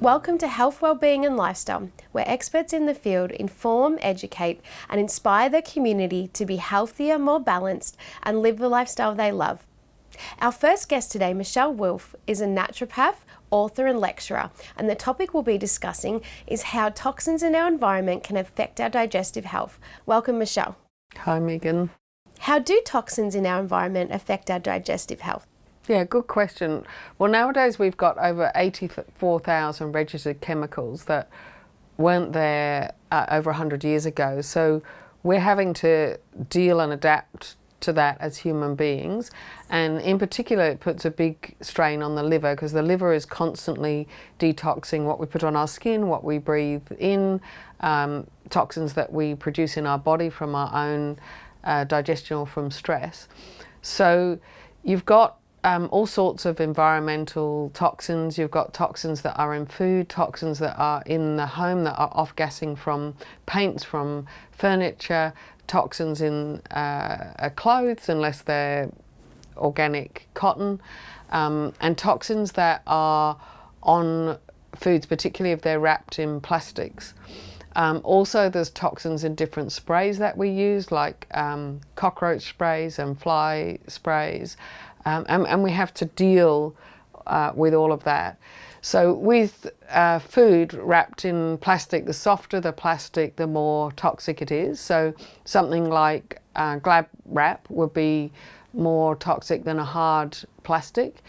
Welcome to Health, Wellbeing and Lifestyle, where experts in the field inform, educate and inspire the community to be healthier, more balanced and live the lifestyle they love. Our first guest today, Michèle Wolff, is a naturopath, author and lecturer, and the topic we'll be discussing is how toxins in our environment can affect our digestive health. Welcome, Michèle. Hi, Megan. How do toxins in our environment affect our digestive health? Yeah, good question. Well, nowadays we've got over 84,000 registered chemicals that weren't there over 100 years ago. So we're having to deal and adapt to that as human beings. And in particular, it puts a big strain on the liver because the liver is constantly detoxing what we put on our skin, what we breathe in, toxins that we produce in our body from our own digestion or from stress. So you've got all sorts of environmental toxins. You've got toxins that are in food, toxins that are in the home that are off-gassing from paints, from furniture, toxins in clothes unless they're organic cotton, and toxins that are on foods, particularly if they're wrapped in plastics. Also, there's toxins in different sprays that we use, like cockroach sprays and fly sprays. And we have to deal with all of that. So with food wrapped in plastic, the softer the plastic, the more toxic it is. So something like Glad wrap would be more toxic than a hard plastic.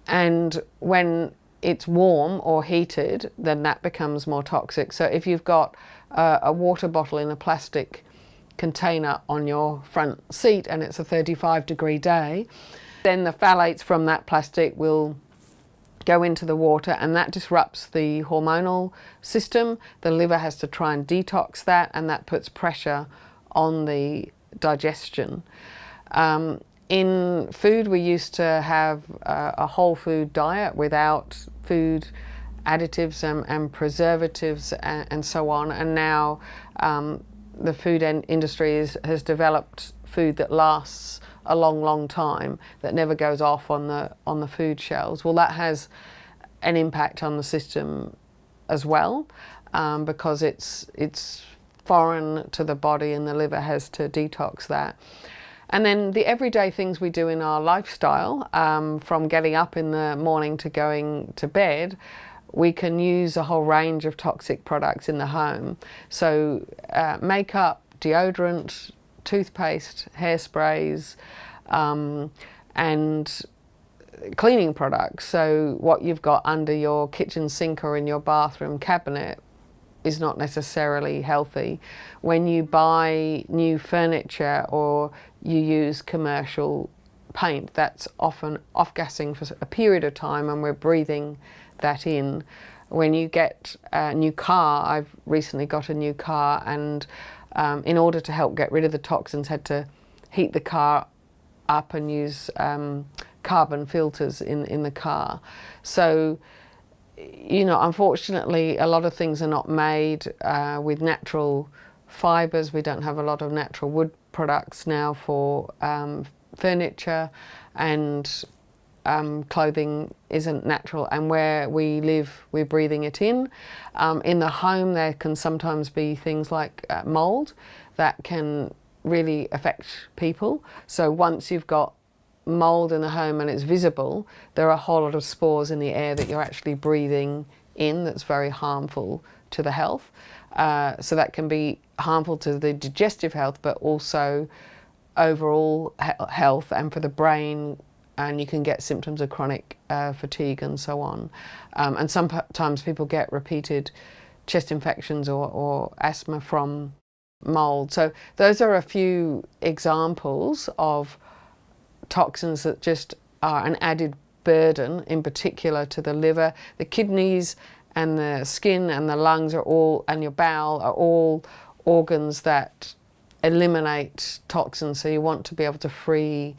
And when it's warm or heated, then that becomes more toxic. So if you've got a water bottle in a plastic container on your front seat and it's a 35-degree day, then the phthalates from that plastic will go into the water and that disrupts the hormonal system. The liver has to try and detox that, and that puts pressure on the digestion. In food, we used to have a whole food diet without food additives and preservatives and so on, and now the food industry has developed food that lasts a long time, that never goes off on the food shelves. Well, that has an impact on the system as well, because it's foreign to the body and the liver has to detox that. And then the everyday things we do in our lifestyle, from getting up in the morning to going to bed, we can use a whole range of toxic products in the home. So makeup, deodorant, toothpaste, hairsprays, and cleaning products. So what you've got under your kitchen sink or in your bathroom cabinet is not necessarily healthy. When you buy new furniture or you use commercial paint, that's often off-gassing for a period of time and we're breathing that in. When you get a new car, I've recently got a new car, and in order to help get rid of the toxins, had to heat the car up and use carbon filters in the car. So, you know, unfortunately, a lot of things are not made with natural fibres. We don't have a lot of natural wood products now for furniture, and clothing isn't natural, and where we live we're breathing it in. In the home there can sometimes be things like mould that can really affect people. So once you've got mould in the home and it's visible, there are a whole lot of spores in the air that you're actually breathing in that's very harmful to the health. So that can be harmful to the digestive health, but also overall health and for the brain, and you can get symptoms of chronic fatigue and so on. And sometimes people get repeated chest infections or asthma from mould. So those are a few examples of toxins that just are an added burden, in particular to the liver. The kidneys and the skin and the lungs are all, and your bowel are all organs that eliminate toxins, so you want to be able to free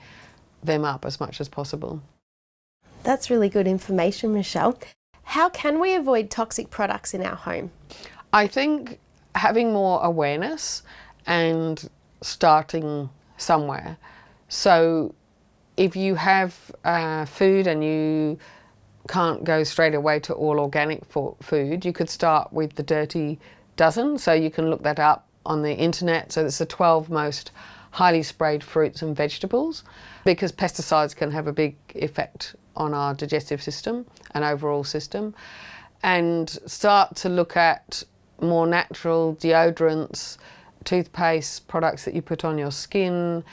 them up as much as possible. That's really good information, Michèle. How can we avoid toxic products in our home? I think having more awareness and starting somewhere. So if you have food and you can't go straight away to all organic food, you could start with the Dirty Dozen. So you can look that up on the internet. So it's the 12 most highly sprayed fruits and vegetables, because pesticides can have a big effect on our digestive system and overall system. And start to look at more natural deodorants, toothpaste, products that you put on your skin,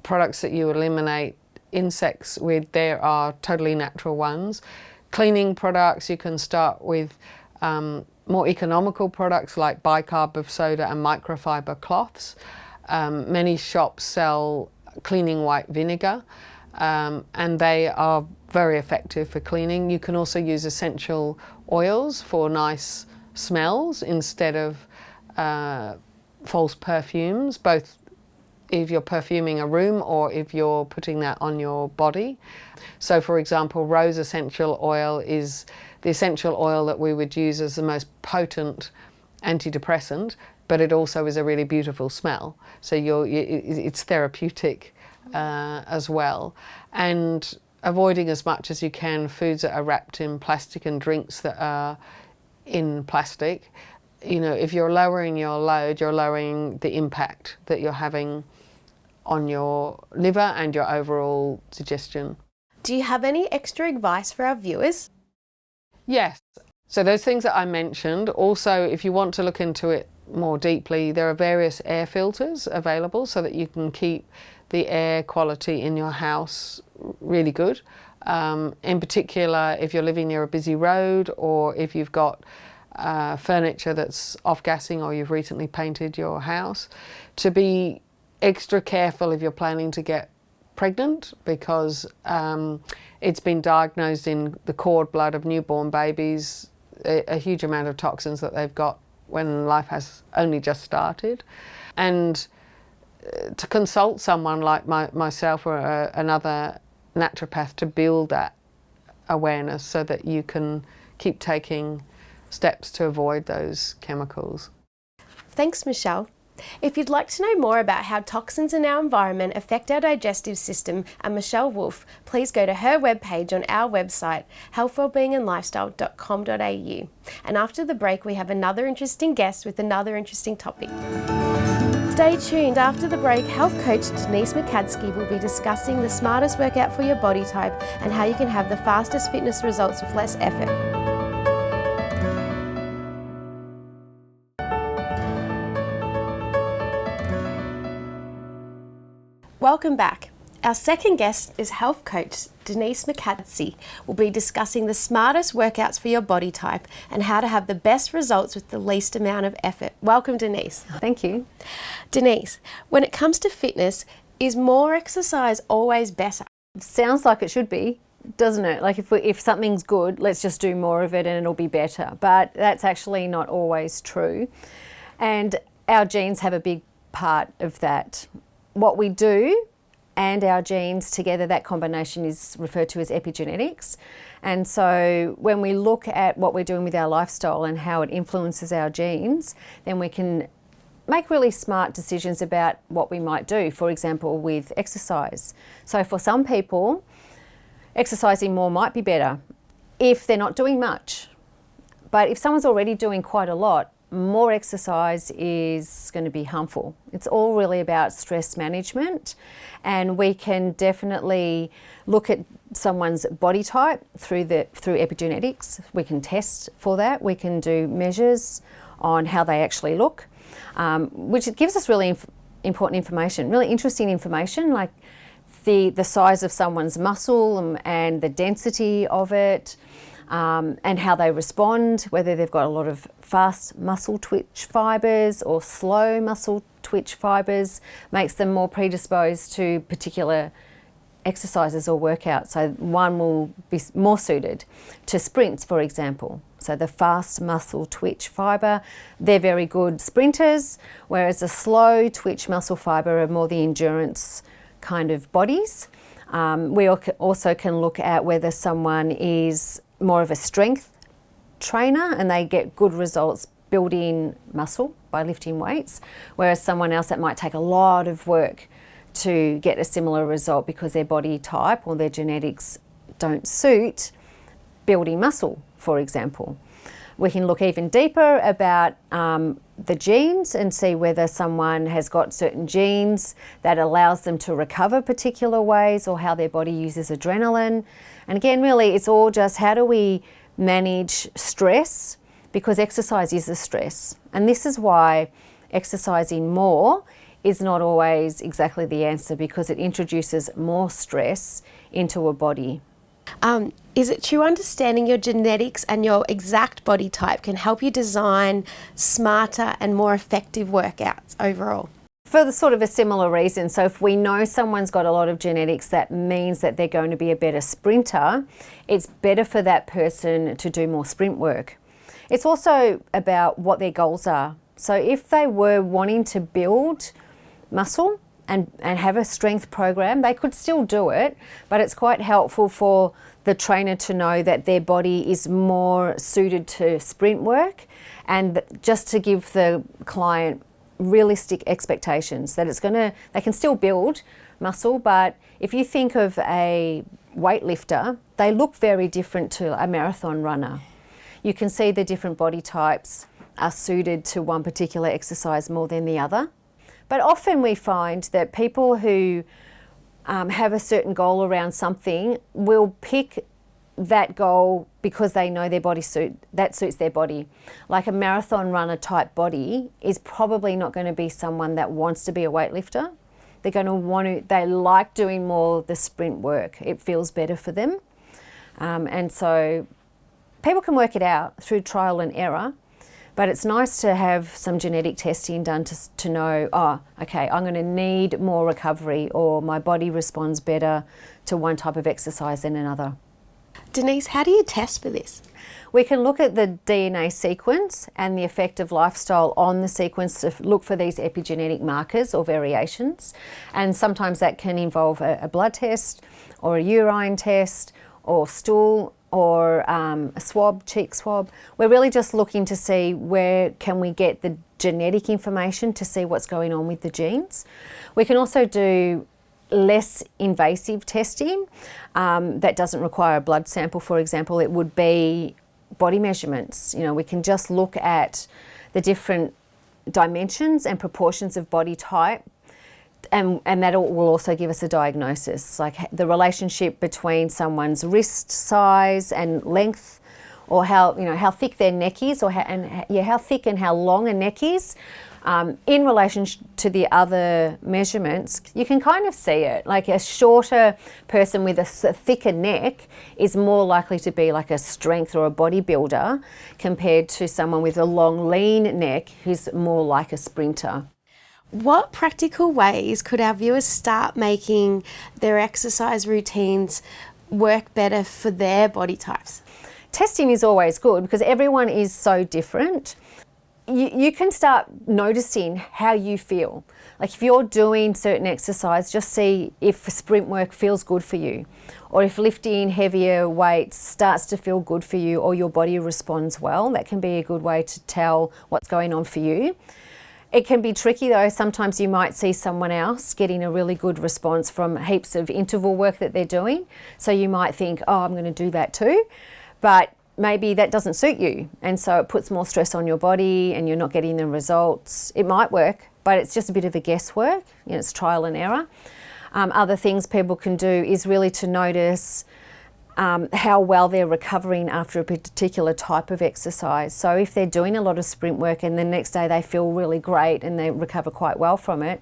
products that you eliminate insects with. There are totally natural ones. Cleaning products, you can start with more economical products like bicarb of soda and microfiber cloths. Many shops sell cleaning white vinegar, and they are very effective for cleaning. You can also use essential oils for nice smells instead of false perfumes, both if you're perfuming a room or if you're putting that on your body. So for example, rose essential oil is the essential oil that we would use as the most potent antidepressant, but it also is a really beautiful smell. So it's therapeutic as well. And avoiding as much as you can foods that are wrapped in plastic and drinks that are in plastic. You know, if you're lowering your load, you're lowering the impact that you're having on your liver and your overall digestion. Do you have any extra advice for our viewers? Yes. So those things that I mentioned, also if you want to look into it more deeply, there are various air filters available so that you can keep the air quality in your house really good. In particular, if you're living near a busy road, or if you've got furniture that's off-gassing, or you've recently painted your house, to be extra careful if you're planning to get pregnant, because it's been diagnosed in the cord blood of newborn babies, a huge amount of toxins that they've got when life has only just started. And to consult someone like myself or another naturopath to build that awareness so that you can keep taking steps to avoid those chemicals. Thanks, Michèle. If you'd like to know more about how toxins in our environment affect our digestive system and Michèle Wolff, please go to her webpage on our website, healthwellbeingandlifestyle.com.au. And after the break, we have another interesting guest with another interesting topic. Stay tuned. After the break, health coach Denise Mokadsi will be discussing the smartest workout for your body type and how you can have the fastest fitness results with less effort. Welcome back. Our second guest is health coach Denise Mokadsi. Will be discussing the smartest workouts for your body type and how to have the best results with the least amount of effort. Welcome, Denise. Thank you. Denise, when it comes to fitness, is more exercise always better? Sounds like it should be, doesn't it? Like if something's good, let's just do more of it and it'll be better. But that's actually not always true. And our genes have a big part of that. What we do and our genes together, that combination is referred to as epigenetics. And so when we look at what we're doing with our lifestyle and how it influences our genes, then we can make really smart decisions about what we might do, for example, with exercise. So for some people, exercising more might be better if they're not doing much. But if someone's already doing quite a lot, more exercise is going to be harmful. It's all really about stress management, and we can definitely look at someone's body type through epigenetics. We can test for that. We can do measures on how they actually look, which gives us really important information, really interesting information, like the size of someone's muscle and the density of it, and how they respond, whether they've got a lot of fast muscle twitch fibres or slow muscle twitch fibres, makes them more predisposed to particular exercises or workouts. So one will be more suited to sprints, for example. So the fast muscle twitch fibre, they're very good sprinters, whereas the slow twitch muscle fibre are more the endurance kind of bodies. We also can look at whether someone is more of a strength trainer and they get good results building muscle by lifting weights, whereas someone else that might take a lot of work to get a similar result because their body type or their genetics don't suit, building muscle, for example. We can look even deeper about the genes and see whether someone has got certain genes that allows them to recover particular ways, or how their body uses adrenaline. And again, really, it's all just how do we manage stress, because exercise is a stress. And this is why exercising more is not always exactly the answer, because it introduces more stress into a body. Is it true understanding your genetics and your exact body type can help you design smarter and more effective workouts overall? For the sort of a similar reason. So if we know someone's got a lot of genetics, that means that they're going to be a better sprinter. It's better for that person to do more sprint work. It's also about what their goals are. So if they were wanting to build muscle and have a strength program, they could still do it, but it's quite helpful for the trainer to know that their body is more suited to sprint work, and just to give the client realistic expectations that they can still build muscle. But if you think of a weightlifter, they look very different to a marathon runner. You can see the different body types are suited to one particular exercise more than the other. But often we find that people who have a certain goal around something will pick that goal because they know their body that suits their body. Like a marathon runner type body is probably not going to be someone that wants to be a weightlifter. They're going to they like doing more the sprint work. It feels better for them. And so people can work it out through trial and error. But it's nice to have some genetic testing done to know, oh, okay, I'm going to need more recovery, or my body responds better to one type of exercise than another. Denise, how do you test for this? We can look at the DNA sequence and the effect of lifestyle on the sequence to look for these epigenetic markers or variations. And sometimes that can involve a blood test or a urine test or stool or a swab, cheek swab. We're really just looking to see where can we get the genetic information to see what's going on with the genes. We can also do less invasive testing that doesn't require a blood sample, for example. It would be body measurements. You know, we can just look at the different dimensions and proportions of body type, and that will also give us a diagnosis, like the relationship between someone's wrist size and length, or how thick their neck is, or how thick and how long a neck is. In relation to the other measurements, you can kind of see it. Like a shorter person with a thicker neck is more likely to be like a strength or a bodybuilder compared to someone with a long, lean neck who's more like a sprinter. What practical ways could our viewers start making their exercise routines work better for their body types? Testing is always good because everyone is so different. You can start noticing how you feel. Like if you're doing certain exercise, just see if sprint work feels good for you, or if lifting heavier weights starts to feel good for you, or your body responds well. That can be a good way to tell what's going on for you. It can be tricky though. Sometimes you might see someone else getting a really good response from heaps of interval work that they're doing. So you might think, oh, I'm going to do that too. But maybe that doesn't suit you, and so it puts more stress on your body and you're not getting the results. It might work, but it's just a bit of a guesswork. It's trial and error. Other things people can do is really to notice how well they're recovering after a particular type of exercise. So if they're doing a lot of sprint work and the next day they feel really great and they recover quite well from it,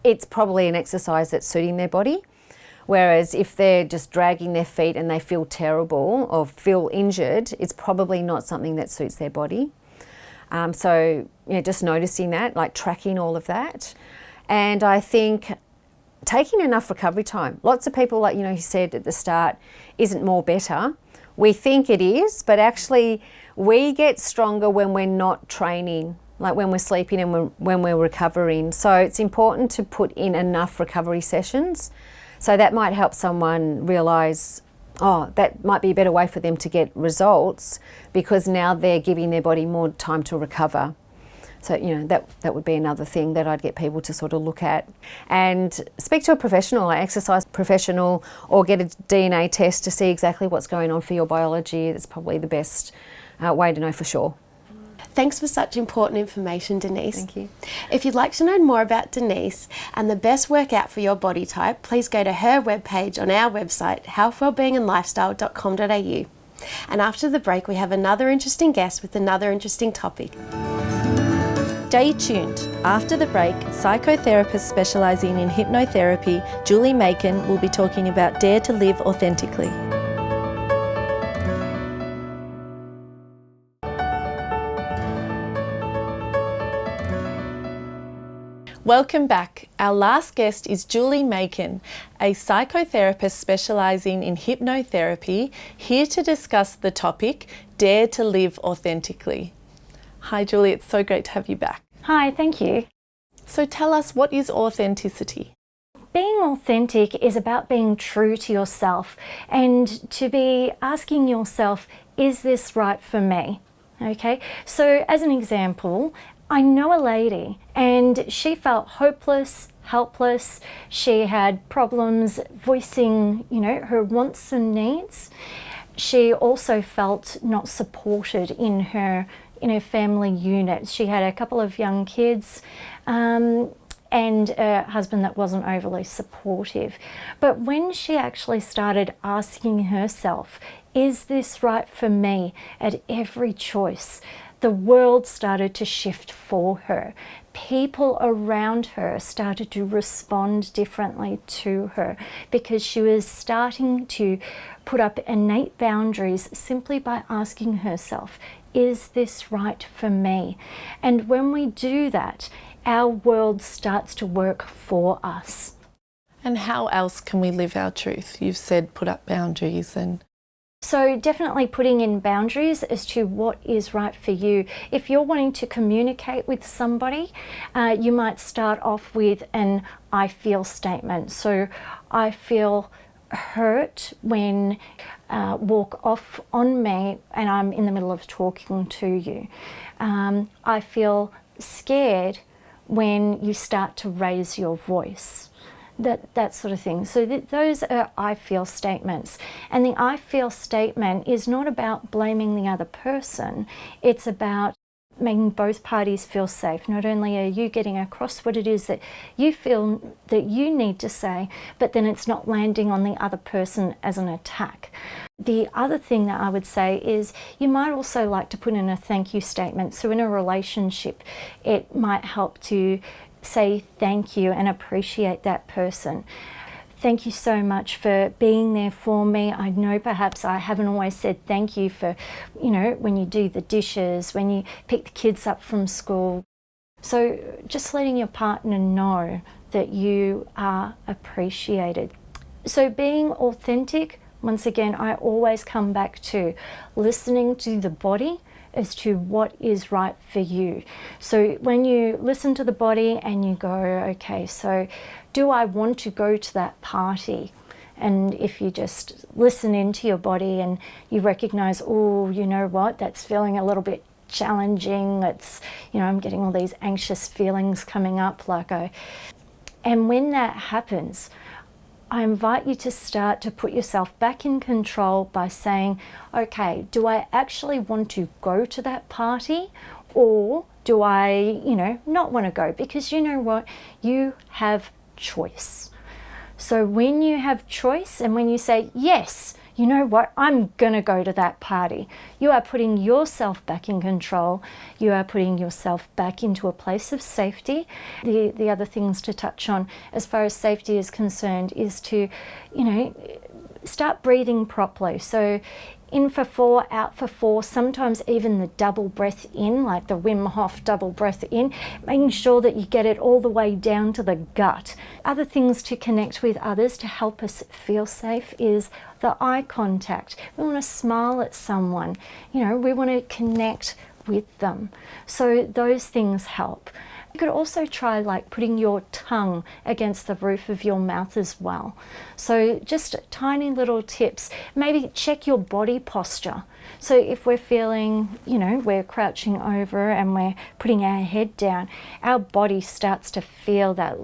it's probably an exercise that's suiting their body. Whereas if they're just dragging their feet and they feel terrible or feel injured, it's probably not something that suits their body. So just noticing that, like tracking all of that. And I think taking enough recovery time. Lots of people, like you said at the start, isn't more better. We think it is, but actually we get stronger when we're not training, like when we're sleeping and when we're recovering. So it's important to put in enough recovery sessions. So that might help someone realise, oh, that might be a better way for them to get results because now they're giving their body more time to recover. So, you know, that would be another thing that I'd get people to sort of look at. And speak to a professional, an exercise professional, or get a DNA test to see exactly what's going on for your biology. That's probably the best way to know for sure. Thanks for such important information, Denise. Thank you. If you'd like to know more about Denise and the best workout for your body type, please go to her webpage on our website, healthwellbeingandlifestyle.com.au. And after the break, we have another interesting guest with another interesting topic. Stay tuned. After the break, psychotherapist specialising in hypnotherapy, Julie Makin, will be talking about Dare to Live Authentically. Welcome back. Our last guest is Julie Makin, a psychotherapist specialising in hypnotherapy, here to discuss the topic, Dare to Live Authentically. Hi Julie, it's so great to have you back. Hi, thank you. So tell us, what is authenticity? Being authentic is about being true to yourself and to be asking yourself, is this right for me? Okay, so as an example, I know a lady and she felt hopeless, helpless. She had problems voicing, you know, her wants and needs. She also felt not supported in her family unit. She had a couple of young kids and a husband that wasn't overly supportive. But when she actually started asking herself, is this right for me, at every choice, the world started to shift for her. People around her started to respond differently to her because she was starting to put up innate boundaries simply by asking herself, is this right for me? And when we do that, our world starts to work for us. And how else can we live our truth? You've said put up boundaries and... So definitely putting in boundaries as to what is right for you. If you're wanting to communicate with somebody, you might start off with an I feel statement. So I feel hurt when walk off on me and I'm in the middle of talking to you. I feel scared when you start to raise your voice. That sort of thing. So those are I feel statements. And the I feel statement is not about blaming the other person. It's about making both parties feel safe. Not only are you getting across what it is that you feel that you need to say, but then it's not landing on the other person as an attack. The other thing that I would say is you might also like to put in a thank you statement. So in a relationship, it might help to say thank you and appreciate that person. Thank you so much for being there for me. I know perhaps I haven't always said thank you for, you know, when you do the dishes, when you pick the kids up from school. So just letting your partner know that you are appreciated. So being authentic, once again, I always come back to listening to the body as to what is right for you. So when you listen to the body and you go, okay, so do I want to go to that party? And if you just listen into your body and you recognize, oh, you know what, that's feeling a little bit challenging. It's, you know, I'm getting all these anxious feelings coming up. And when that happens, I invite you to start to put yourself back in control by saying, okay, do I actually want to go to that party, or do I, you know, not want to go? Because you know what, you have choice. So when you have choice and when you say, yes, you know what, I'm gonna go to that party, you are putting yourself back in control. You are putting yourself back into a place of safety. The other things to touch on as far as safety is concerned is to, you know, start breathing properly. So in for 4, out for 4, sometimes even the double breath in, like the Wim Hof double breath in, making sure that you get it all the way down to the gut. Other things to connect with others to help us feel safe is the eye contact. We want to smile at someone, you know, we want to connect with them. So those things help. You could also try like putting your tongue against the roof of your mouth as well. So just tiny little tips. Maybe check your body posture. So if we're feeling, you know, we're crouching over and we're putting our head down, our body starts to feel that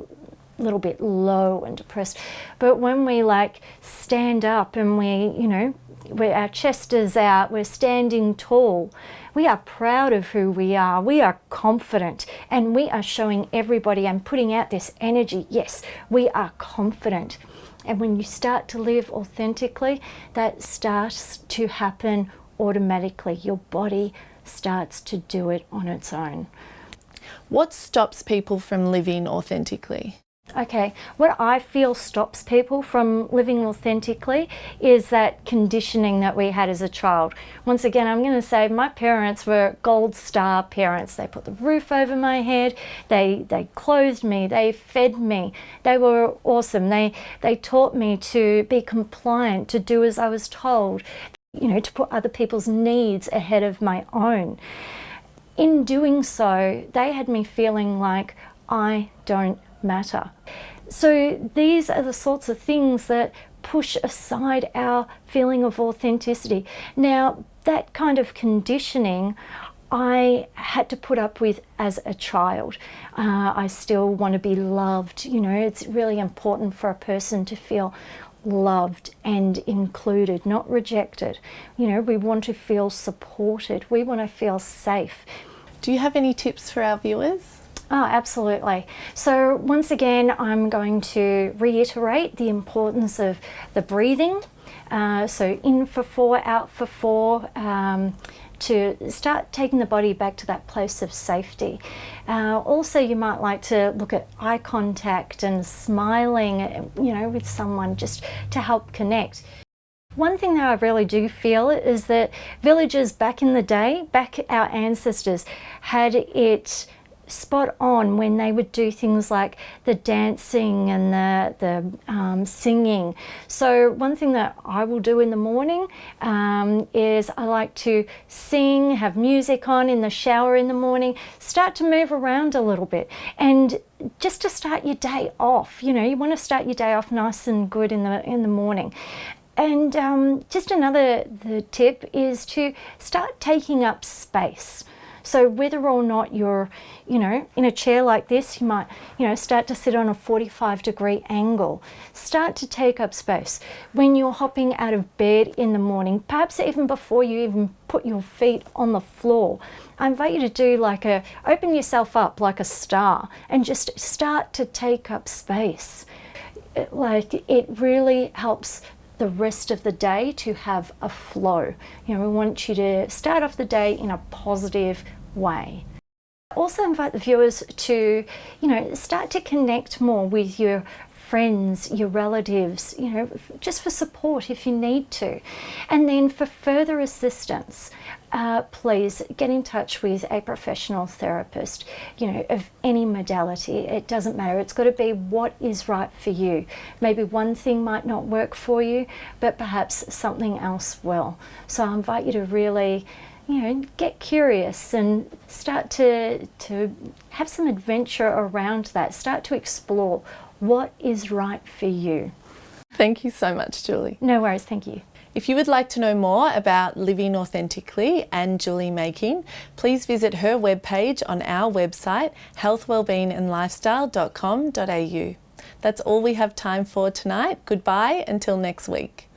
little bit low and depressed. But when we like stand up and we, you know, our chest is out, we're standing tall, we are proud of who we are confident, and we are showing everybody and putting out this energy. Yes, we are confident. And when you start to live authentically, that starts to happen automatically. Your body starts to do it on its own. What stops people from living authentically? Okay, what I feel stops people from living authentically is that conditioning that we had as a child. Once again, I'm going to say my parents were gold star parents. They put the roof over my head, they clothed me, they fed me. They were awesome. They taught me to be compliant, to do as I was told, you know, to put other people's needs ahead of my own. In doing so, they had me feeling like I don't matter. So these are the sorts of things that push aside our feeling of authenticity. Now, that kind of conditioning I had to put up with as a child. I still want to be loved. You know, it's really important for a person to feel loved and included, not rejected. You know, we want to feel supported. We want to feel safe. Do you have any tips for our viewers? Oh, absolutely. So once again, I'm going to reiterate the importance of the breathing. So in for 4, out for 4, to start taking the body back to that place of safety. Also, you might like to look at eye contact and smiling, you know, with someone just to help connect. One thing that I really do feel is that villages back in the day, our ancestors had it spot on when they would do things like the dancing and the singing. So one thing that I will do in the morning is I like to sing, have music on in the shower in the morning, start to move around a little bit, and just to start your day off. You know, you want to start your day off nice and good in the morning. And just another tip is to start taking up space. So whether or not you're, you know, in a chair like this, you might, you know, start to sit on a 45-degree angle. Start to take up space. When you're hopping out of bed in the morning, perhaps even before you even put your feet on the floor, I invite you to do open yourself up like a star and just start to take up space. It really helps the rest of the day to have a flow. You know, we want you to start off the day in a positive way. Also invite the viewers to, you know, start to connect more with your friends, your relatives, you know, just for support if you need to. And then for further assistance, please get in touch with a professional therapist, you know, of any modality. It doesn't matter. It's got to be what is right for you. Maybe one thing might not work for you, but perhaps something else will. So I invite you to really, you know, get curious and start to have some adventure around that. Start to explore what is right for you. Thank you so much, Julie. No worries, thank you. If you would like to know more about living authentically and Julie Makin, please visit her webpage on our website, healthwellbeingandlifestyle.com.au. That's all we have time for tonight. Goodbye until next week.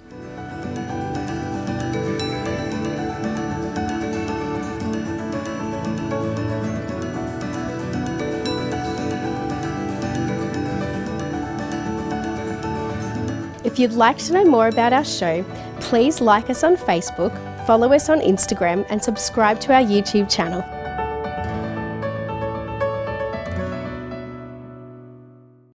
If you'd like to know more about our show, please like us on Facebook, follow us on Instagram and subscribe to our YouTube channel.